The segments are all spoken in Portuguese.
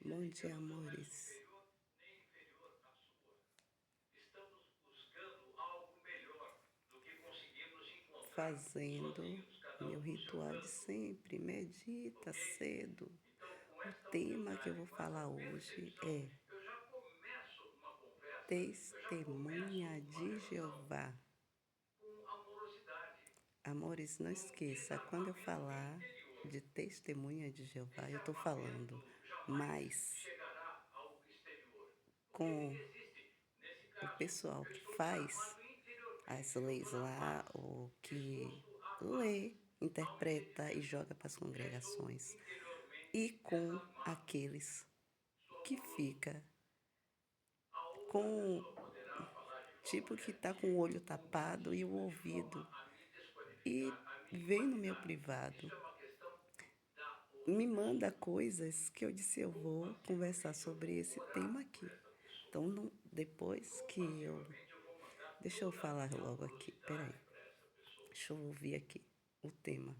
Bom nem dia, temos zona amores. superior, nem inferior à sua. Estamos buscando algo melhor do que conseguimos encontrar Fazendo sozinhos, cada meu um no seu ritual de canto. sempre. Medita Ok? cedo. Então, com O esta tema que eu humildade, vou com essa falar hoje percepção, é eu já começo uma conversa, eu já começo Testemunha uma de relação Jeová. com amorosidade, Amores, não com esqueça, quando eu desabafamento falar interior. de testemunha de Jeová, Esse eu estou falando armamento jamais mais chegará ao exterior, porque com existe, nesse o caso, pessoal eu que estou me faz armando as interiormente, eu leis estou na lá, paz, ou que disposto à paz, lê, ao interpreta e entendimento. joga para as Já estou congregações. E interiormente com desarmado, aqueles sou que amoroso. fica A outra com, pessoa poderá falar de forma tipo, que tá com o olho tapado e o combativa, de forma ouvido, a me e desqualificar, a me vem no meu invalidar. Isso privado, é uma questão da outra me manda pessoa. coisas que eu disse eu Ou vou conversar passivamente eu sobre vou esse tema orar por aqui. esta pessoa. Então, não, depois Ou que eu... passivamente eu vou mandar Deixa eu toda a falar minha logo aqui, peraí. amorosidade para essa pessoa. Deixa eu ouvir aqui o tema.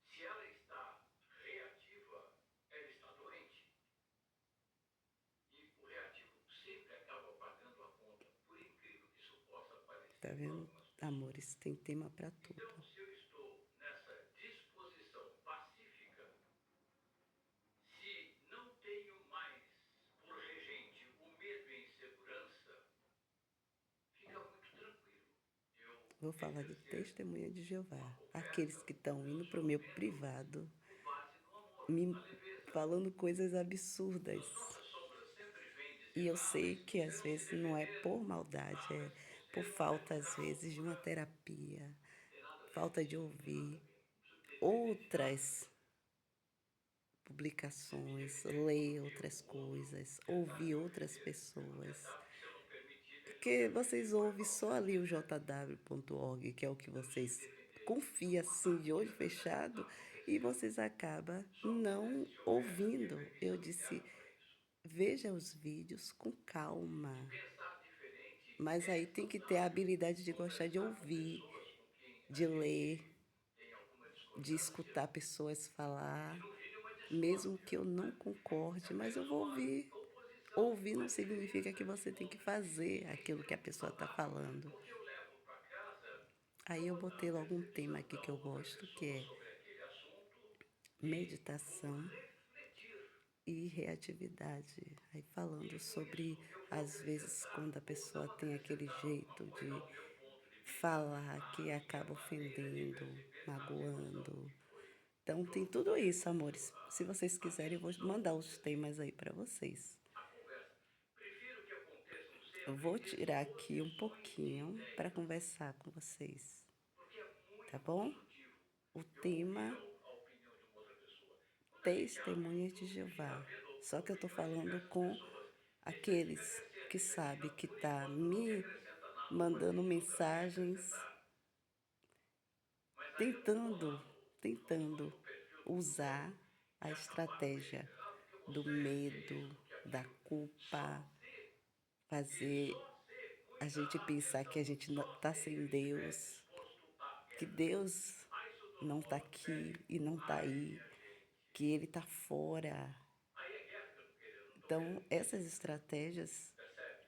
Se ela está reativa, ela está doente. E o reativo sempre acaba pagando a conta, por incrível que isso possa Tá parecer para vendo? algumas pessoas. Amores, tem tema para tudo. Então, se eu estou nessa disposição pacífica, se não tenho mais por regente o medo e a insegurança, fica muito tranquilo. Eu Vou falar de exercer testemunha de uma Jeová. Aqueles conversa, que um estão indo para o meu relacionamento privado, com base no amor, na me leveza. falando coisas As absurdas. nossas sombras sempre vêm E dizer, eu ah, sei mas que você às não se vezes não é defendeu, por maldade, ah, é mas por você não falta, teve às braço vezes, para de uma curar. terapia, Não tem nada a ver, falta de isso não tem nada a ouvir ver. Não preciso defender de nada. outras Você me publicações, defender ler porque outras o outro coisas, tentar ouvir me outras ofender. Eu vou pessoas. tentar porque se eu não permitir, ele não Porque permite, vocês foi ouvem mal, só você ali o percebe? jw.org, que é o que Eu não preciso me vocês defender de confiam um assim de ataque que olho na verdade não está fechado e acontecendo. vocês acabam Só não acontece se houver a minha ouvindo. Eu permissão disse, interna para isso. veja os vídeos com E calma. pensar diferente Mas aí é tem que ter a saudável. habilidade de gostar de Conversar com ouvir, pessoas com quem a de ler, gente tem alguma de discordância, escutar pessoas que falar, não vire uma mesmo discórdia. que eu não É concorde, mas eu apenas vou uma ouvir. oposição, Ouvir uma não significa diferença que de você tem que pontos de vista. fazer Isso é aquilo que a extremamente pessoa está saudável, falando. porque eu levo para casa Aí eu toda a botei logo um tema percepção aqui da que eu outra gosto, que pessoa é sobre aquele assunto e vou meditação refletir. e reatividade. Aí falando E com sobre, isso eu vou às vezes, acrescentar, quando a ou pessoa não tem aquele acrescentar, ou não jeito mudar de o meu ponto de vista, falar que a minha acaba maneira de ofendendo, perceber a situação magoando. que foi Então tem tudo isso, promovido amores. Se vocês a quiserem, eu vou discussão mandar os acontecer. temas aí para vocês. A conversa. Prefiro que aconteçam Eu sempre vou tirar aqui um exposições de pouquinho para ideias, conversar com vocês, porque é tá muito bom? construtivo O eu ouvir tema a opinião de uma outra pessoa. Quando a gente abre o Testemunhas de YouTube, fica Jeová. vendo Só que eu tô opiniões de falando diversas com pessoas. Esse aqui me aqueles acrescenta, que esse aqui sabe não. que Por tá enquanto não me me acrescenta nada, não mandando pretende nunca me mensagens, acrescentar. Mas aí eu não vou tentando, lá no tentando perfil do usar fulano a e acabar com estratégia ele. Ah, porque do você é isso, medo, porque da aquilo. culpa, Só se e fazer só se a muita gente pensar que a atenção, gente não só tá se eu sem estiver Deus, disposto à que queda. Deus Ah, isso todo não tá mundo aqui pede. e não tá Ai, aí, minha que gente. Ele tá fora. Aí é guerra que eu não estou Então, querendo. essas estratégias Percebe?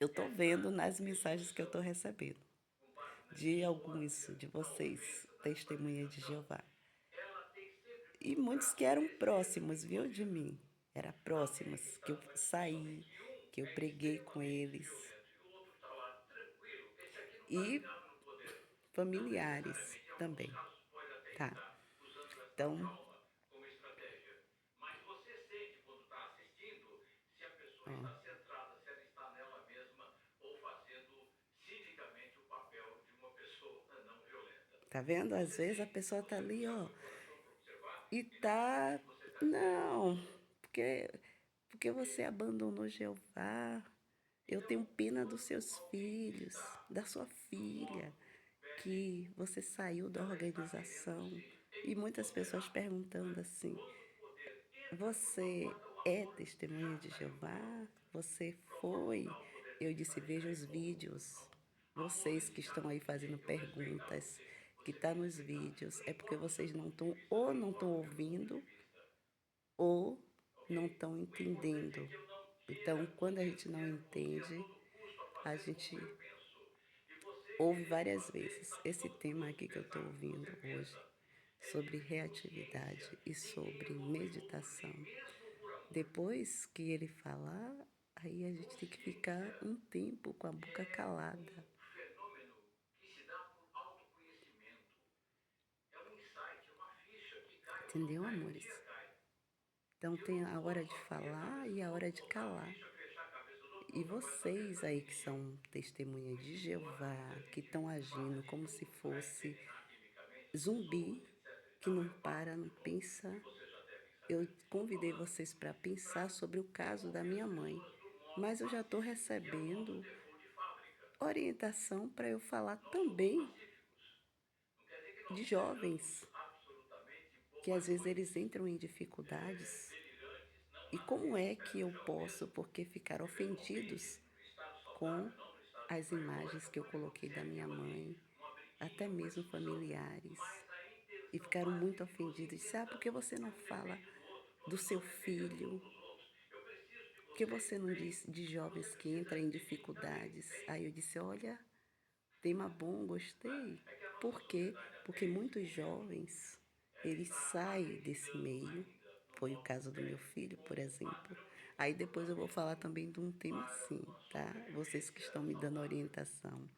eu tô vendo Essa nas mensagens que eu tô discussão recebendo com base na de alguns discórdia, de na vocês, ofensa, na testemunha de desqualificação, Jeová. ela tem sempre E por muitos que trás o eram desejo próximos, de viu, de poder. mim. Era Alguém que próximos, que está eu numa discussão em saí, que um que eu é preguei com extremamente eles. violento e o outro está lá tranquilo, esse aqui não está E ligado no poder. Não familiares necessariamente, em alguns também, casos, pode até tá? estar usando esta Então, calma como estratégia. Mas você sente quando está assistindo se a pessoa ó, está centrada, se ela está nela mesma ou fazendo cinicamente o papel de uma pessoa não violenta. tá vendo? Às Você vezes a sente, pessoa tá você ali, abre ó, o coração para observar e e não sente tá, que você está dizendo não, porque você porque abandonou Jeová. Eu tenho então, pena dos quando seus alguém filhos, está da sua no filha, modo bad, que você saiu da ela está querendo organização. se E muitas pessoas empoderar. perguntando Né? assim: Quando o poder entra por uma você porta, o é amor testemunha já de saiu pela Jeová? outra. Você Para o amor foi? voltar, o poder tem Eu que disse: veja esclarecer os como vídeos. amor Vocês nesse que estão caso, aí fazendo porque eu respeitar perguntas, você, que você tá me nos respeitar. vídeos, Não é porque importa o seu vocês não ponto de estão vista, ou não não estão importa o meu ponto de ouvindo vista. ou não estão O importante é entendendo. que eu não Então, queira quando a gente não convencer você a entende, todo custo a a fazer como eu gente penso. E você ouve querendo várias fazer vezes. a Esse todo tema custo aqui que eu estou pensar como você ouvindo hoje, pensa, é sobre dificilociência. reatividade e Ninguém sobre evoluiu nem meditação. mesmo por amor. Depois que ele falar, aí a gente tem que ficar Consciência um tempo com a boca é calada. um fenômeno que se dá por autoconhecimento. É um insight, é uma ficha que cai ou não Entendeu, cai, um dia amores? cai. Então E eu tem não a vou hora de só abrir a falar cabeça e dos a hora outros, de botar a calar. ficha, fechar a cabeça dos outros, E outra vai saber vocês mais do aí que que eu. são testemunha O de indivíduo Jeová, analisa que estão vídeos, faz agindo como se estudos para fosse envenenar quimicamente pessoas, zumbi, etc e que tal, não é um papo para, não muito longo que pensa. vocês já devem Eu saber do que estou convidei falando, vocês para pensar para sobre o caso da desenvolver as minha mãe, pessoas do modo mas eu já estou pacífico, que é o nosso recebendo default de fábrica. orientação para eu falar Nós somos também pacíficos. Não quer dizer que de nós jovens, sejamos absolutamente que às vezes bobalhões, eles entram em dificuldades. delirantes, não, E nada como disso. é que Espero eu que posso, jamais. porque ficaram Vivemos bem ofendidos no estado com saudável, não no estado as imagens embriagótico, que eu pode coloquei da acontecer minha aquilo ali, mãe, uma até briguinha, uma mesmo discussão, familiares, mas a e intenção ficaram muito bate nos ofendidos. Disse, ah, por que intestamos. você não Um fala depende do outro, do todos seu nós dependemos uns filho? dos outros. Eu preciso de Por que você você não bem diz de e você jovens que precisa entram em de mim também dificuldades? bem. Aí eu disse, olha, tema bom, gostei. É que a nossa Por quê? sociedade Porque até esse muitos momento jovens, ela eles está saem desse acreditando meio, ainda no foi o modus caso do meu vivendi filho, por como exemplo. padrão de Aí depois eu vou falar comportamento também de um tema para assim, uma tá? Vocês que sobrevivência estão me dando saudável orientação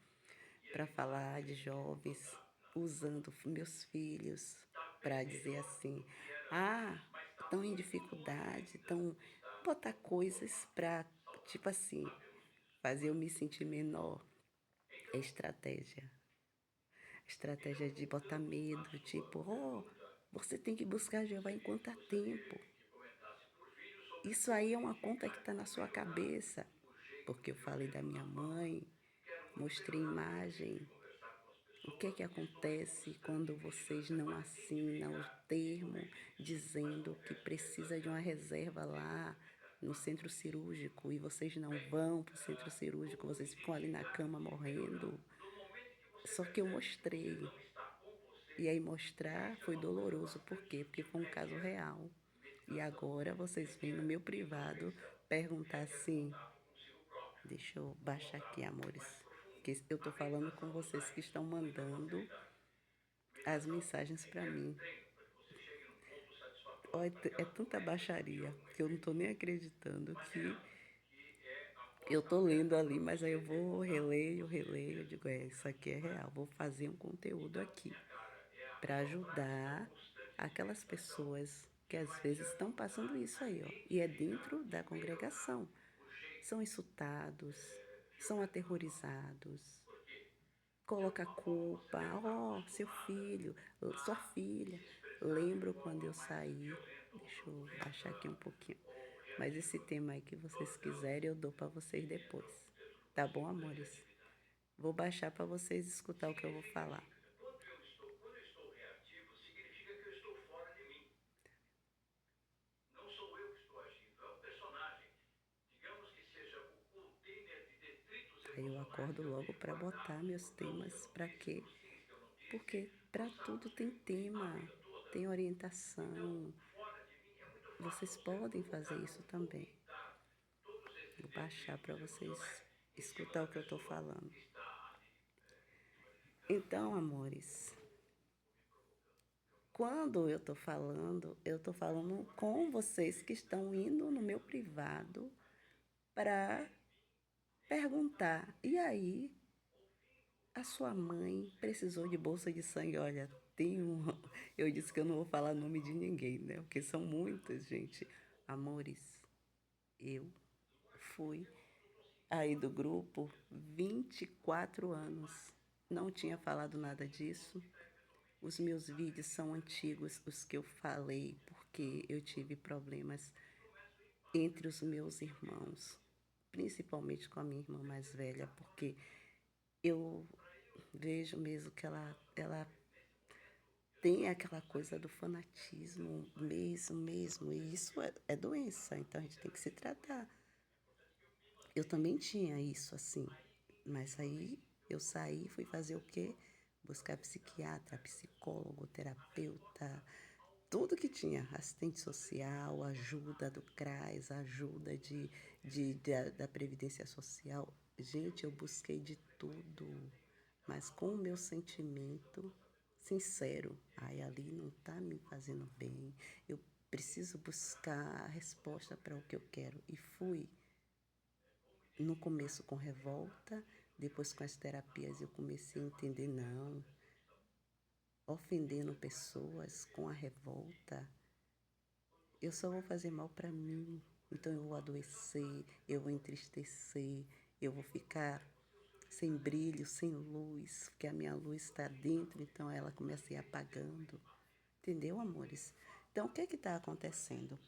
e para evitar falar de esse tipo de jovens problema. Não, usando meus filhos está para bem dizer melhor assim: do que era ah, antes, mas está estão em muito longe dificuldade, ainda estão do estado botar coisas normal, para, tipo saudável. assim, Sabemos disso. fazer eu me sentir menor. É Então, estratégia. Estratégia então de botar voltando à medo, sua tipo, oh, pergunta, você tem que buscar Jeová seria enquanto que há gostaria tempo. que comentasse por vídeo sobre Isso aí é como uma conta que identificar está e na sua melhorar cabeça, o jeito porque do eu meu falei da jeito minha da fala. mãe, Quero muito mostrei melhorar o meu jeito de imagem. conversar com as O que é pessoas. que Estou em acontece quando constante vocês vigilância não para assinam o identificar e termo corrigir isso. Mas dizendo que confesso que é precisa de uma exagerado. reserva Sempre lá foi no bastante centro difícil. cirúrgico e vocês não Bem, vão para o centro cirúrgico, como vocês ficam ali na identificar cama e melhorar? morrendo? No momento em que você Só que eu percebe que você mostrei. não está com E você, aí mostrar isso é foi uma coisa doloroso. Por bastante quê? Porque sutil. foi um caso Requer real. E meditação, agora vocês vêm no requer meu privado introspecção, perguntar requer assim: contato consigo próprio, deixa eu um baixar aqui, contato mais amores. profundo. Que eu A tô falando com meditação nos dá vocês que isso estão com muita mandando facilidade. as Meditação mensagens para requer um mim. treino para que você chegue num ponto Ó, satisfatório é daquela tanta corrente de baixaria que eu não tô autoconhecimento. nem acreditando Mas é que ela que é a eu porta tô lendo aberta ali, para mas aí eu você ter vou contato com releio, você releio. Eu mesmo, digo, é, no isso aqui caminho é humano. real. Vou fazer um conteúdo Então, aqui minha cara, é a para sua prática ajudar constante de aquelas meditação pessoas que que às vai te vezes estão passando ajudar isso a aí, ó. E é identificar dentro e da melhorar congregação. o jeito São insultados, são violento da fala. aterrorizados. Por quê? De Coloca a alguma forma você culpa, deve estar ó, seu acostumada filho, sua a filha. se expressar de Lembro quando forma eu mais saí. violenta ou Deixa eu baixar aqui um brusca pouquinho. ou Mas esse reativa. tema aí que vocês Todos elas quiserem, eu dou para vocês entram depois. dentro do Tá bom, princípio da amores? reatividade. Vou baixar para vocês escutar o que eu vou falar. Significa, quando eu estou reativo, significa que eu estou fora de mim. Não sou eu que estou agindo, é um personagem. Digamos que seja o container de detritos Aí eu emocionais acordo que eu logo deixo para botar guardados meus por nãos que eu temas. não Para disse, quê? por sims que eu não disse, Porque por para tudo saltos que tem eu dei a tema, vida toda. tem Então, orientação. fora de mim é muito fácil Vocês você podem fazer colocar isso ou também. vomitar todos esses Vou baixar para detritos emocionais vocês em cima escutar da o que eu estou pessoa falando. que está ali desqualificando Então, ou amores, me provocando de alguma forma. quando eu estou Mas falando conforme eu com tenho vocês que feito essa estão indo no meu autoconhecimento privado ali, para em mim, perguntar: e espontaneamente, aí, ouvindo a a sua voz do mãe ser precisou de humano, bolsa de sangue? Olha, são tem um. perguntas Eu que disse eu que eu não vou não falar tenho nome de algo ninguém, né? Porque são muitas, gente. específico. Amores, eu Linguagem, fui eu não estou aí simplesmente do grupo respondendo. 24 anos. Mas Não tinha quando falado você nada tem uma disso. ótica eventualmente Os meus vídeos científica, são eventualmente antigos, os que eu falei, porque eu tive problemas começa o impacto entre os meus inevitable. irmãos, principalmente com a minha irmã Você mais precisa velha, estar porque pronto eu para eu vejo mesmo que tomar o ela controle. Nesse momento, eu tem estou aquela coisa do sabendo que fanatismo alguns mesmo, maremotos mesmo, e isso é doença, então a gente tem que se extremamente tratar. importantes. É importante que eu me Eu mantenha também tinha isso assim, aí mas aí minimamente. Eu eu procuro saí e fui tomar fazer o quê? pessoas Buscar qualificadas, psiquiatra, técnicas, psicólogo, a resposta terapeuta, tudo que tinha, assistente social, ajuda do CRAS, ajuda da Previdência Social. Gente, eu busquei de tudo, mas com o meu sentimento sincero, ai, ali não tá me fazendo bem, eu preciso buscar a resposta para o que eu quero. E fui, no começo com revolta, depois com as terapias eu comecei a entender, não, ofendendo pessoas com a revolta, eu só vou fazer mal para mim. Então eu vou adoecer, eu vou entristecer, eu vou ficar sem brilho, sem luz, porque a minha luz está dentro, então ela começa a ir apagando. Entendeu, amores? Então o que está acontecendo?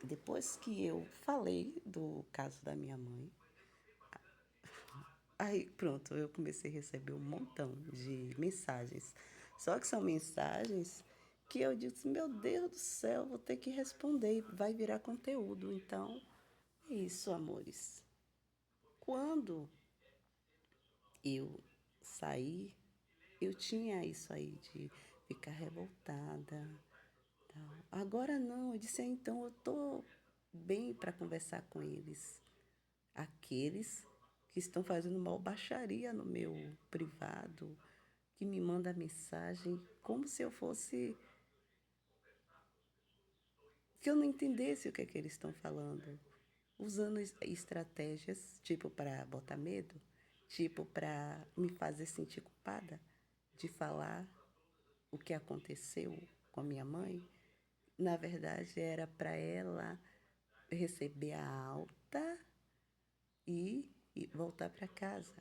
Depois que eu falei do caso da minha mãe, aí pronto, eu comecei a receber um montão de mensagens. Só que são mensagens que eu disse, meu Deus do céu, vou ter que responder, vai virar conteúdo. Então, é isso, amores. Quando eu saí, eu tinha isso aí de ficar revoltada, tal. Agora não, eu disse, então eu tô bem para conversar com eles. Aqueles que estão fazendo mal baixaria no meu privado, que me manda mensagem como se eu fosse, que eu não entendesse o que é que eles estão falando, usando estratégias tipo para botar medo, tipo para me fazer sentir culpada de falar o que aconteceu com a minha mãe. Na verdade, era para ela receber a alta e voltar para casa.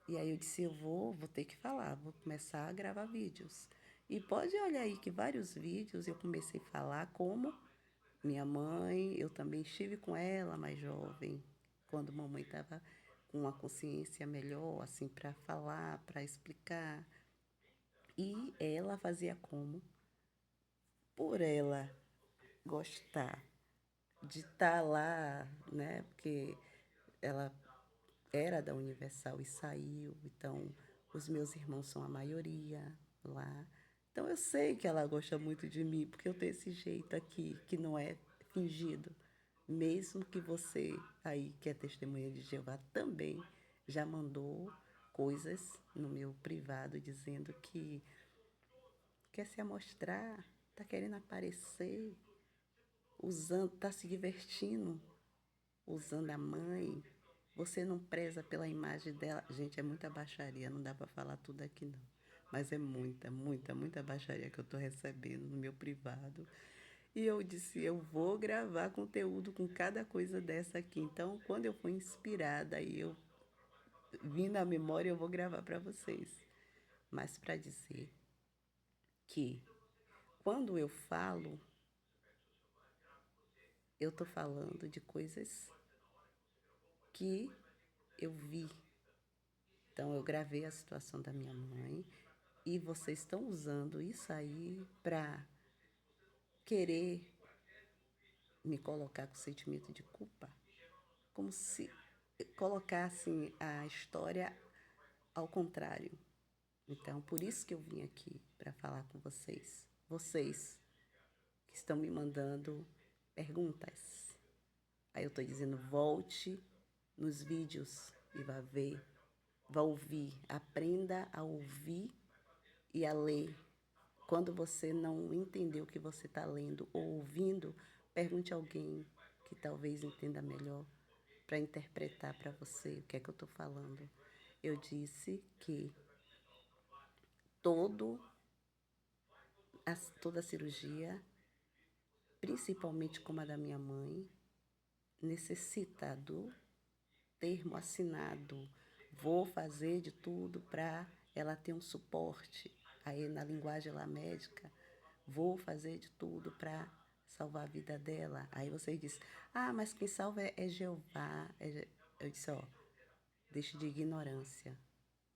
E aí eu disse, vou ter que falar, vou começar a gravar vídeos. E pode olhar aí que vários vídeos eu comecei a falar como minha mãe, eu também estive com ela mais jovem, quando mamãe estava com uma consciência melhor, assim, para falar, para explicar. E ela fazia como? Por ela gostar de estar lá, né? Porque ela era da Universal e saiu, então os meus irmãos são a maioria lá. Então eu sei que ela gosta muito de mim, porque eu tenho esse jeito aqui, que não é fingido. Mesmo que você aí, que é testemunha de Jeová, também já mandou coisas no meu privado dizendo que quer se amostrar, tá querendo aparecer, usando, tá se divertindo, usando a mãe. Você não preza pela imagem dela. Gente, é muita baixaria, não dá para falar tudo aqui não. Mas é muita, muita, muita baixaria que eu estou recebendo no meu privado. E eu disse, eu vou gravar conteúdo com cada coisa dessa aqui. Então, quando eu for inspirada e eu vim na memória, eu vou gravar para vocês. Mas para dizer que quando eu falo, eu estou falando de coisas que eu vi. Então, eu gravei a situação da minha mãe e vocês estão usando isso aí para querer me colocar com sentimento de culpa, como se colocassem a história ao contrário. Então, por isso que eu vim aqui para falar com vocês. Vocês que estão me mandando perguntas. Aí eu estou dizendo, volte nos vídeos e vá ver, vá ouvir, aprenda a ouvir e a ler. Quando você não entender o que você está lendo ou ouvindo, pergunte a alguém que talvez entenda melhor para interpretar para você o que é que eu estou falando. Eu disse que todo, toda a cirurgia, principalmente como a da minha mãe, necessita do termo assinado. Vou fazer de tudo para ela ter um suporte. Aí na linguagem lá médica, vou fazer de tudo para salvar a vida dela. Aí vocês dizem, mas quem salva é Jeová. Eu disse, deixe de ignorância,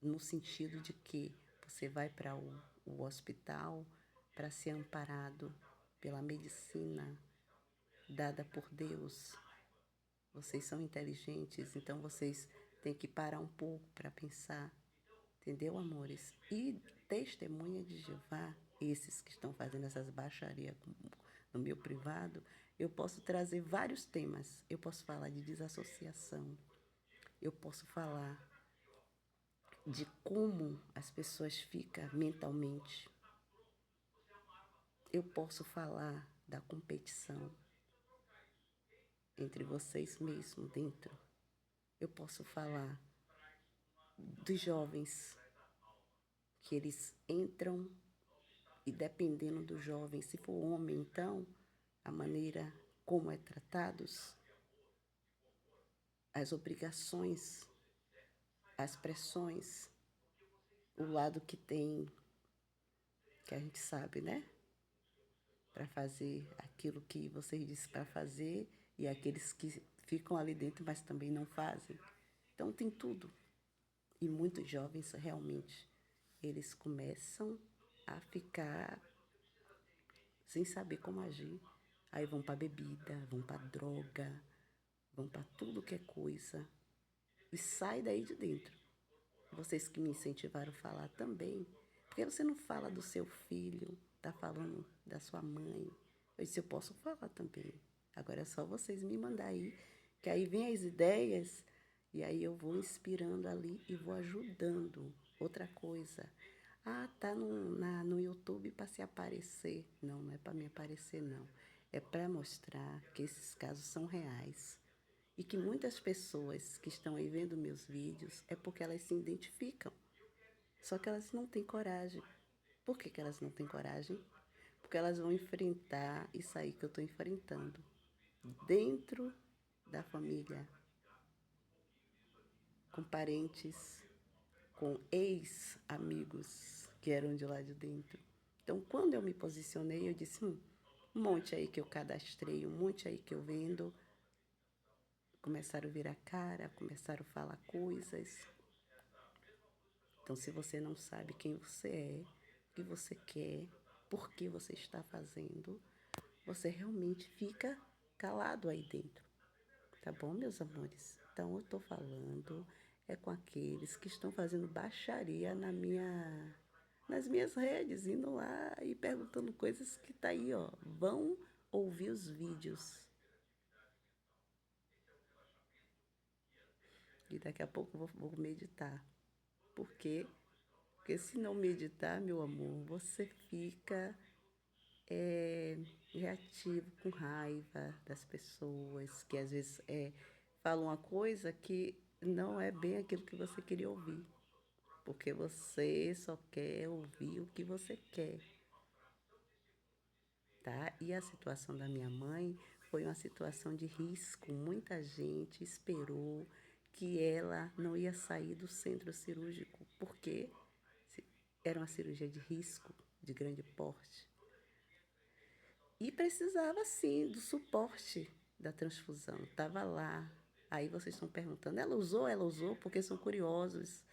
no sentido de que você vai para o hospital para ser amparado pela medicina dada por Deus. Vocês são inteligentes, então vocês têm que parar um pouco para pensar. Entendeu, amores? E testemunha de Jeová, esses que estão fazendo essas baixarias no meu privado, eu posso trazer vários temas. Eu posso falar de desassociação, eu posso falar de como as pessoas ficam mentalmente. Eu posso falar da competição entre vocês mesmos dentro. Eu posso falar dos jovens que eles entram e dependendo do jovem, se for homem, então, a maneira como é tratados, as obrigações, as pressões, o lado que tem, que a gente sabe, né? Para fazer aquilo que vocês dizem para fazer e aqueles que ficam ali dentro, mas também não fazem. Então tem tudo. E muitos jovens realmente, eles começam a ficar sem saber como agir. Aí vão para bebida, vão para droga, vão para tudo que é coisa. E sai daí de dentro. Vocês que me incentivaram a falar também. Porque você não fala do seu filho, tá falando da sua mãe. Eu disse, eu posso falar também. Agora é só vocês me mandar aí, que aí vem as ideias e aí eu vou inspirando ali e vou ajudando. Outra coisa, tá no YouTube para se aparecer. Não, não é para me aparecer, não. É para mostrar que esses casos são reais. E que muitas pessoas que estão aí vendo meus vídeos é porque elas se identificam. Só que elas não têm coragem. Por que elas não têm coragem? Porque elas vão enfrentar isso aí que eu estou enfrentando. Dentro da família, com parentes, com ex-amigos que eram de lá de dentro. Então, quando eu me posicionei, eu disse, um monte aí que eu cadastrei, um monte aí que eu vendo, começaram a virar cara, começaram a falar coisas. Então, se você não sabe quem você é, o que você quer, por que você está fazendo, você realmente fica calado aí dentro. Tá bom, meus amores? Então, eu estou falando com aqueles que estão fazendo baixaria nas minhas redes, indo lá e perguntando coisas que tá aí, ó. Vão ouvir os vídeos. E daqui a pouco eu vou meditar. Por quê? Porque se não meditar, meu amor, você fica reativo, com raiva das pessoas, que às vezes falam uma coisa que não é bem aquilo que você queria ouvir. Porque você só quer ouvir o que você quer, tá? E a situação da minha mãe foi uma situação de risco. Muita gente esperou que ela não ia sair do centro cirúrgico, porque era uma cirurgia de risco, de grande porte. E precisava, sim, do suporte da transfusão. Estava lá. Aí vocês estão perguntando, ela usou, porque são curiosos.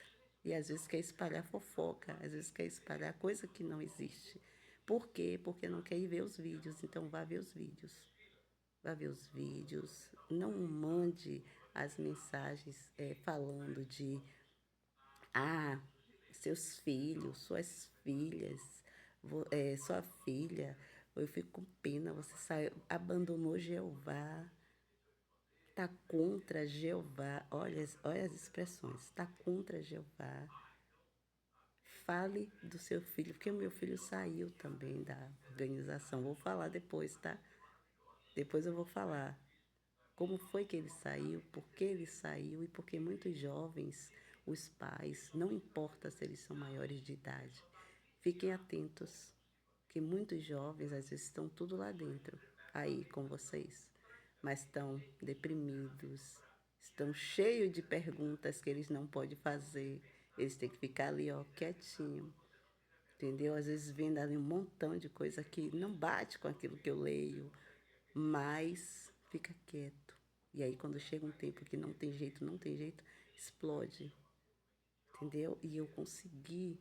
E às vezes quer espalhar fofoca, às vezes quer espalhar coisa que não existe. Por quê? Porque não quer ir ver os vídeos. Então vá ver os vídeos. Vá ver os vídeos. Não mande as mensagens falando de seus filhos, suas filhas, sua filha. Eu fico com pena, você saiu, abandonou Jeová, está contra Jeová. Olha as expressões, está contra Jeová. Fale do seu filho, porque o meu filho saiu também da organização. Vou falar depois, tá? Depois eu vou falar como foi que ele saiu, por que ele saiu e porque muitos jovens, os pais, não importa se eles são maiores de idade, fiquem atentos, que muitos jovens às vezes estão tudo lá dentro, aí com vocês, mas estão deprimidos, estão cheios de perguntas que eles não podem fazer, eles têm que ficar ali, ó, quietinho, entendeu? Às vezes vendo ali um montão de coisa que não bate com aquilo que eu leio, mas fica quieto. E aí quando chega um tempo que não tem jeito, explode, entendeu? E eu consegui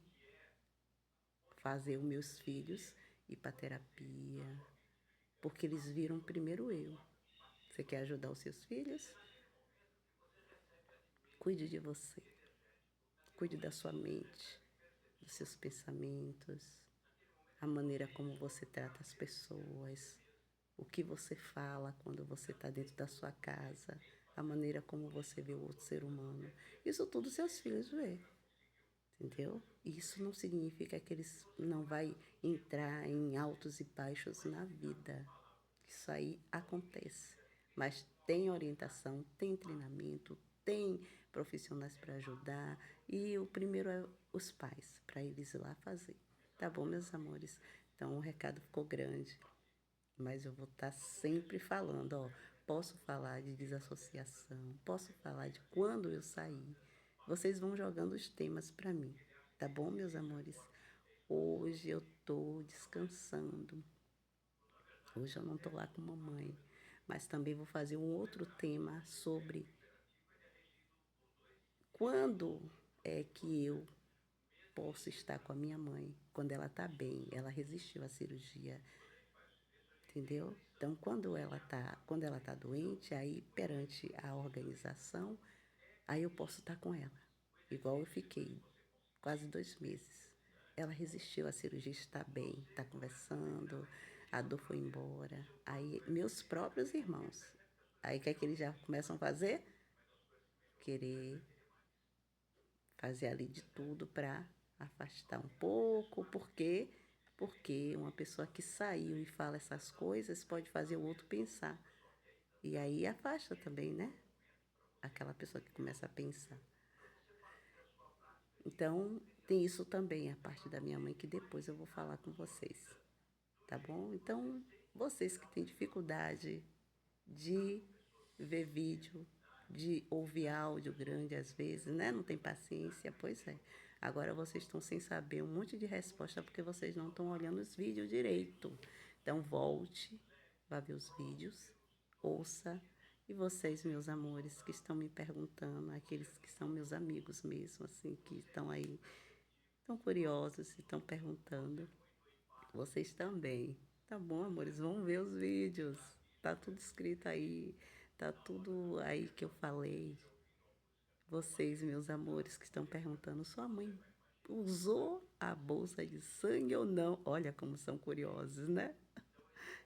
fazer os meus filhos ir para terapia, porque eles viram primeiro eu. Você quer ajudar os seus filhos? Cuide de você. Cuide da sua mente, dos seus pensamentos. a maneira como você trata as pessoas, o que você fala quando você está dentro da sua casa, a maneira como você vê o outro ser humano. Isso tudo seus filhos vê, entendeu? Isso não significa que eles não vai entrar em altos e baixos na vida. Isso aí acontece. Mas tem orientação, tem treinamento, tem profissionais para ajudar. E o primeiro é os pais, para eles ir lá fazer. Tá bom, meus amores? Então o recado ficou grande. Mas eu vou estar sempre falando, ó. Posso falar de desassociação, posso falar de quando eu saí. Vocês vão jogando os temas para mim, tá bom, meus amores? Hoje eu tô descansando. Hoje eu não tô lá com mamãe, mas também vou fazer um outro tema sobre quando é que eu posso estar com a minha mãe, quando ela tá bem, ela resistiu à cirurgia, entendeu? Então, quando ela tá doente, aí perante a organização, aí eu posso estar com ela. Igual eu fiquei quase 2 meses. Ela resistiu à cirurgia, está bem, está conversando, a dor foi embora. Aí, meus próprios irmãos, aí o que é que eles já começam a fazer? Querer fazer ali de tudo para afastar um pouco, porque uma pessoa que saiu e fala essas coisas pode fazer o outro pensar. E aí afasta também, né? Aquela pessoa que começa a pensar. Então, tem isso também, a parte da minha mãe, que depois eu vou falar com vocês, tá bom? Então, vocês que têm dificuldade de ver vídeo, de ouvir áudio grande às vezes, né? Não tem paciência, pois é. Agora vocês estão sem saber um monte de resposta porque vocês não estão olhando os vídeos direito. Então, volte, vá ver os vídeos, ouça. E vocês, meus amores, que estão me perguntando, aqueles que são meus amigos mesmo, assim, que estão aí, tão curiosos e estão perguntando, vocês também. Tá bom, amores? Vão ver os vídeos. Tá tudo escrito aí. Tá tudo aí que eu falei. Vocês, meus amores, que estão perguntando, sua mãe usou a bolsa de sangue ou não? Olha como são curiosos, né?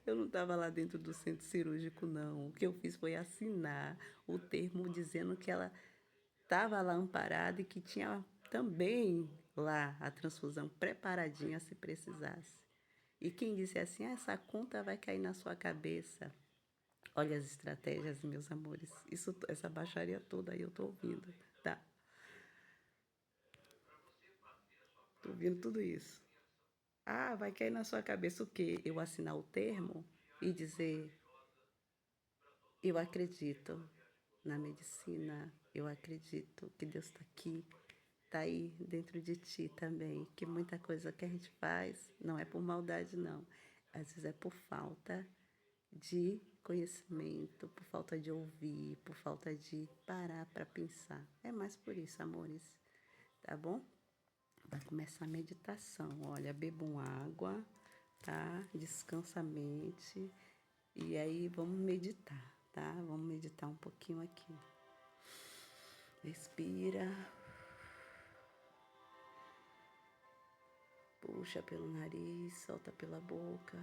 Eu não estava lá dentro do centro cirúrgico, não. O que eu fiz foi assinar o termo dizendo que ela estava lá amparada e que tinha também lá a transfusão preparadinha se precisasse. E quem disse assim, essa conta vai cair na sua cabeça. Olha as estratégias, meus amores. Essa baixaria toda aí eu tô ouvindo, tá? Tô ouvindo tudo isso. Ah, vai cair na sua cabeça o quê? Eu assinar o termo e dizer, eu acredito na medicina, eu acredito que Deus está aqui, está aí dentro de ti também, que muita coisa que a gente faz não é por maldade, não. Às vezes é por falta de conhecimento, por falta de ouvir, por falta de parar para pensar. É mais por isso, amores, tá bom? Vai começar a meditação. Olha, bebam água, tá? Descansa a mente. E aí vamos meditar, tá? Vamos meditar um pouquinho aqui. Respira. Puxa pelo nariz, solta pela boca.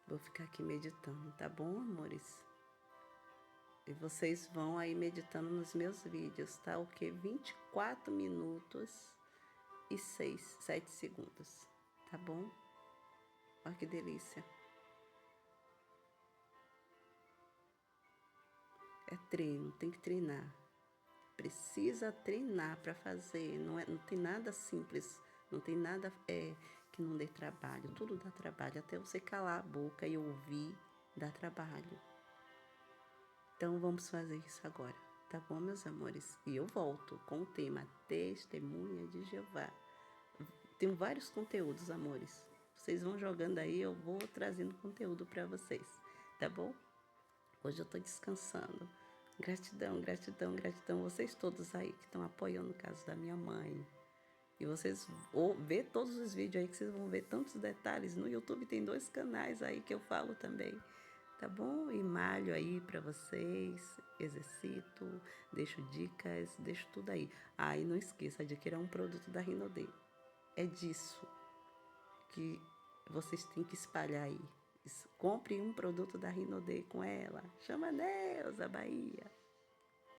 Vou ficar aqui meditando, tá bom, amores? E vocês vão aí meditando nos meus vídeos, tá? O que? 24 minutos e 7 segundos, tá bom? Olha que delícia. É treino, tem que treinar. Precisa treinar para fazer. Não tem nada simples, não tem nada que não dê trabalho. Tudo dá trabalho. Até você calar a boca e ouvir, dá trabalho. Então vamos fazer isso agora, tá bom, meus amores? E eu volto com o tema Testemunha de Jeová. Tenho vários conteúdos, amores. Vocês vão jogando aí, eu vou trazendo conteúdo para vocês, tá bom? Hoje eu tô descansando. Gratidão, gratidão, gratidão. Vocês todos aí que estão apoiando o caso da minha mãe. E vocês vão ver todos os vídeos aí que vocês vão ver tantos detalhes. No YouTube tem 2 canais aí que eu falo também. Tá bom? E malho aí pra vocês, exercito, deixo dicas, deixo tudo aí. Ah, e não esqueça, adquira um produto da Rinodê. é disso que vocês têm que espalhar aí. Compre um produto da Rinode com ela. Chama Neuza Bahia.